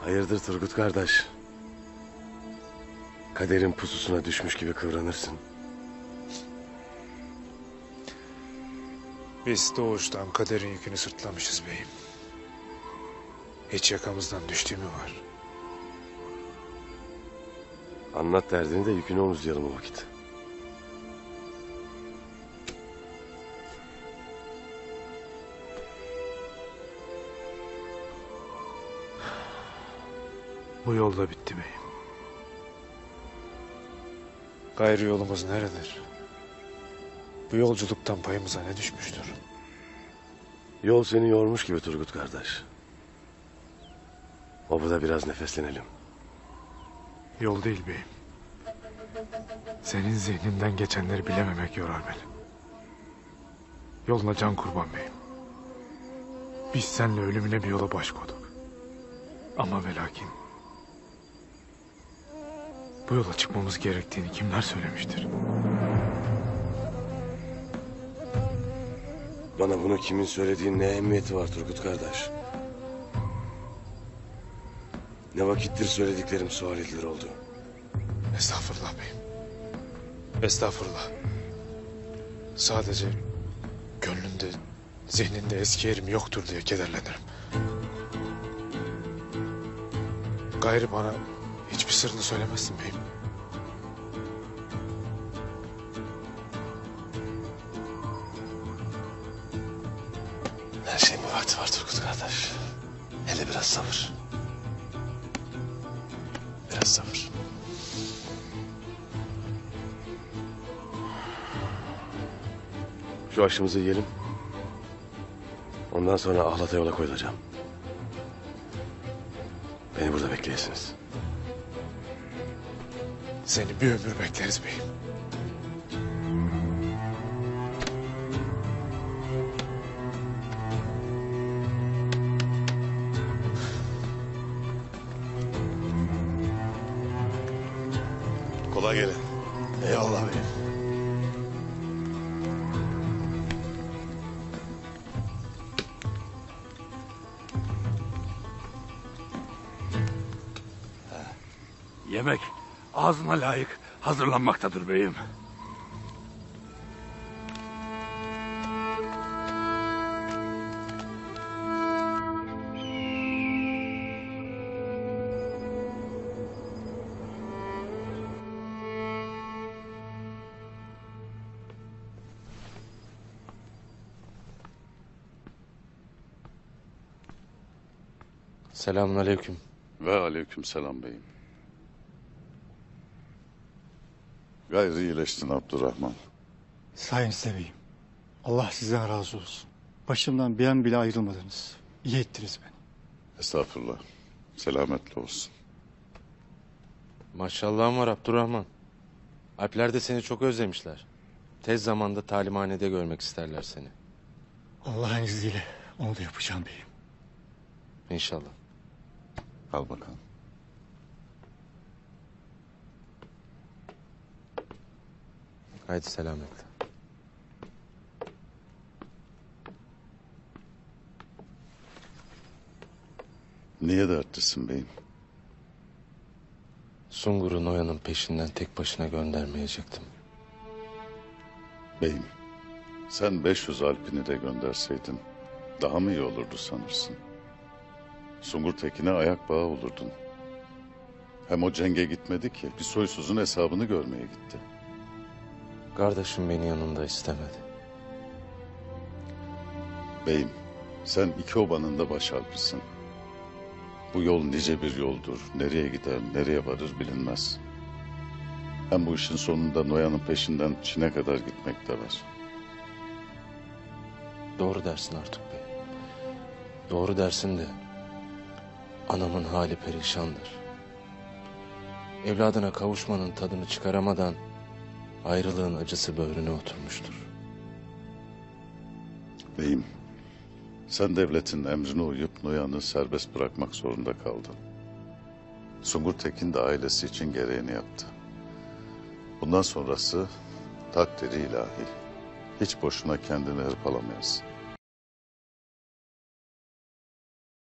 Hayırdır Turgut kardeş? Kaderin pususuna düşmüş gibi kıvranırsın. Biz doğuştan kaderin yükünü sırtlamışız beyim. Hiç yakamızdan düştüğü mü var? Anlat derdini de yükünü omuzlayalım o vakit. Bu yolda bitti beyim. Gayrı yolumuz neredir? Bu yolculuktan payımıza ne düşmüştür? Yol seni yormuş gibi Turgut kardeş. Obada biraz nefeslenelim. Yol değil beyim. Senin zihninden geçenleri bilememek yorar beni. Yoluna can kurban beyim. Biz seninle ölümüne bir yola baş koyduk. Ama ve lakin bu yola çıkmamız gerektiğini kimler söylemiştir? Bana bunu kimin söylediğinin ne ehemmiyeti var Turgut kardeş? Ne vakittir söylediklerim sual edilir oldu. Estağfurullah beyim. Estağfurullah. Sadece gönlünde, zihninde eski yerim yoktur diye kederlenirim. Gayrı bana hiçbir sırrını söylemezsin beyim. Her şeyin bir vakti var Turgut kardeş. Hele biraz sabır. Biraz sabır. Şu aşımızı yiyelim. Ondan sonra ahlata yola koyulacağım. Beni burada bekleyesiniz. Seni bir ömür bekleriz beyim. Kolay gelin. Eyvallah beyim. Yemek ağzına layık hazırlanmaktadır beyim. Selamünaleyküm. Ve aleykümselam beyim. Gayrı iyileştin Abdurrahman. Sayenizde beyim. Allah sizden razı olsun. Başımdan bir an bile ayrılmadınız. İyi ettiniz beni. Estağfurullah. Selametle olsun. Maşallahın var Abdurrahman. Alpler de seni çok özlemişler. Tez zamanda talimhanede görmek isterler seni. Allah'ın izniyle onu da yapacağım beyim. İnşallah. Al bakalım. Haydi selametle. Niye dertlisin beyim? Sungur'u Noyan'ın peşinden tek başına göndermeyecektim. Beyim, sen 500 Alpini de gönderseydin daha mı iyi olurdu sanırsın? Sungur Tekin'e ayak bağı olurdun. Hem o cenge gitmedi ki, bir soysuzun hesabını görmeye gitti. Kardeşim beni yanında istemedi. Beyim, sen iki obanın da baş alpısın. Bu yol nice bir yoldur. Nereye gider, nereye varır bilinmez. Hem bu işin sonunda Noyan'ın peşinden Çin'e kadar gitmek de var. Doğru dersin Artuk Bey. Doğru dersin de anamın hali perişandır. Evladına kavuşmanın tadını çıkaramadan ayrılığın acısı böğrüne oturmuştur. Beyim, sen devletin emrine uyup Noyan'ı serbest bırakmak zorunda kaldın. Sungur Tekin de ailesi için gereğini yaptı. Bundan sonrası takdiri ilahi. Hiç boşuna kendini hırpalamayasın.